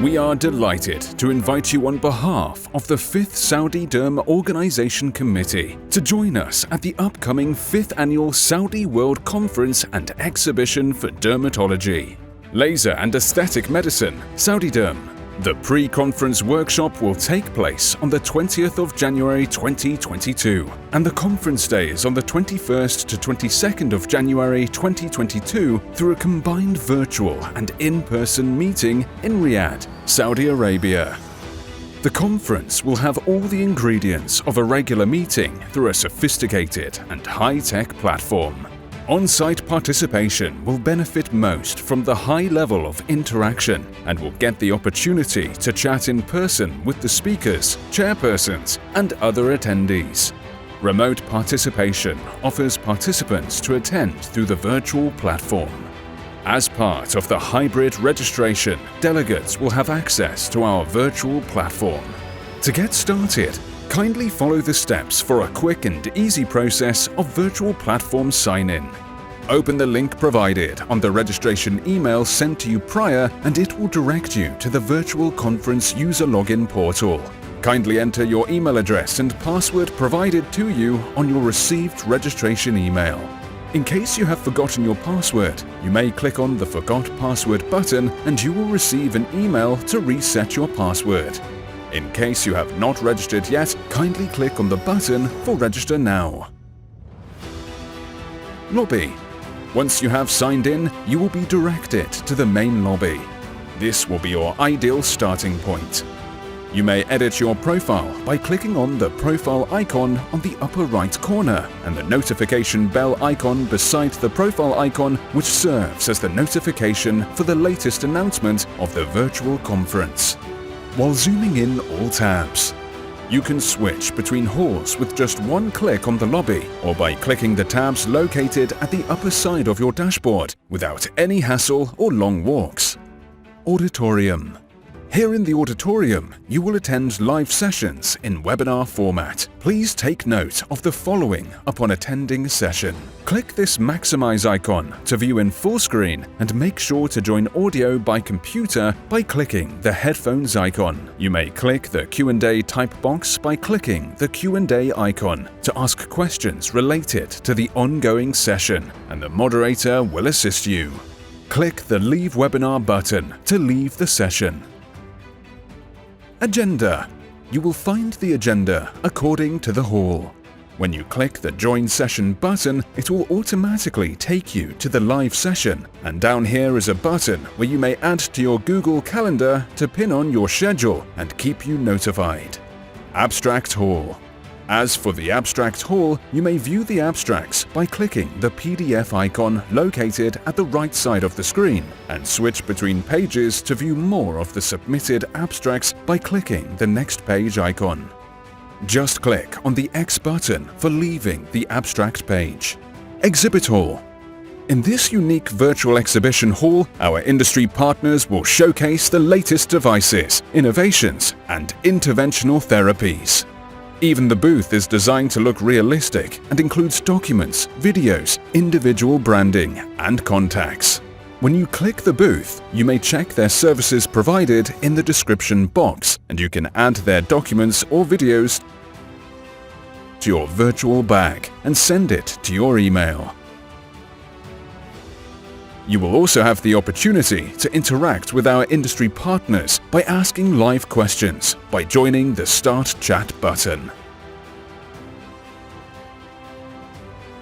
We are delighted to invite you on behalf of the 5th Saudiderm Organization Committee to join us at the upcoming 5th Annual Saudi World Conference and Exhibition for Dermatology, Laser and Aesthetic Medicine, Saudiderm. The pre-conference workshop will take place on the 20th of January 2022 and the conference days on the 21st to 22nd of January 2022 through a combined virtual and in-person meeting in Riyadh, Saudi Arabia. The conference will have all the ingredients of a regular meeting through a sophisticated and high-tech platform. On-site participation will benefit most from the high level of interaction and will get the opportunity to chat in person with the speakers, chairpersons, and other attendees. Remote participation offers participants to attend through the virtual platform. As part of the hybrid registration, delegates will have access to our virtual platform. To get started, kindly follow the steps for a quick and easy process of virtual platform sign-in. Open the link provided on the registration email sent to you prior and it will direct you to the virtual conference user login portal. Kindly enter your email address and password provided to you on your received registration email. In case you have forgotten your password, you may click on the Forgot Password button and you will receive an email to reset your password. In case you have not registered yet, kindly click on the button for Register Now. Lobby. Once you have signed in, you will be directed to the main lobby. This will be your ideal starting point. You may edit your profile by clicking on the profile icon on the upper right corner and the notification bell icon beside the profile icon, which serves as the notification for the latest announcement of the virtual conference. While zooming in all tabs, you can switch between halls with just one click on the lobby or by clicking the tabs located at the upper side of your dashboard without any hassle or long walks. Auditorium. Here in the auditorium, you will attend live sessions in webinar format. Please take note of the following upon attending a session. Click this Maximize icon to view in full screen and make sure to join audio by computer by clicking the headphones icon. You may click the Q&A type box by clicking the Q&A icon to ask questions related to the ongoing session, and the moderator will assist you. Click the Leave Webinar button to leave the session. Agenda. You will find the agenda according to the hall. When you click the Join Session button, it will automatically take you to the live session, and down here is a button where you may add to your Google Calendar to pin on your schedule and keep you notified. Abstract Hall. As for the Abstract Hall, you may view the abstracts by clicking the PDF icon located at the right side of the screen and switch between pages to view more of the submitted abstracts by clicking the Next Page icon. Just click on the X button for leaving the abstract page. Exhibit Hall. In this unique virtual exhibition hall, our industry partners will showcase the latest devices, innovations, and interventional therapies. Even the booth is designed to look realistic and includes documents, videos, individual branding, and contacts. When you click the booth, you may check their services provided in the description box, and you can add their documents or videos to your virtual bag and send it to your email. You will also have the opportunity to interact with our industry partners by asking live questions by joining the Start Chat button.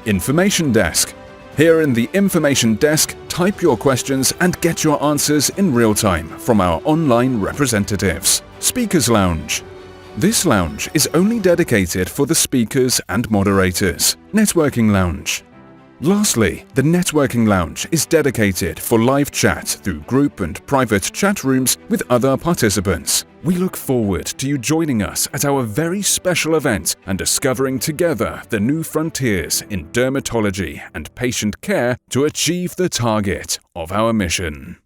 Information Desk. Here in the Information Desk, type your questions and get your answers in real time from our online representatives. Speakers Lounge. This lounge is only dedicated for the speakers and moderators. Networking Lounge. Lastly, the Networking Lounge is dedicated for live chat through group and private chat rooms with other participants. We look forward to you joining us at our very special event and discovering together the new frontiers in dermatology and patient care to achieve the target of our mission.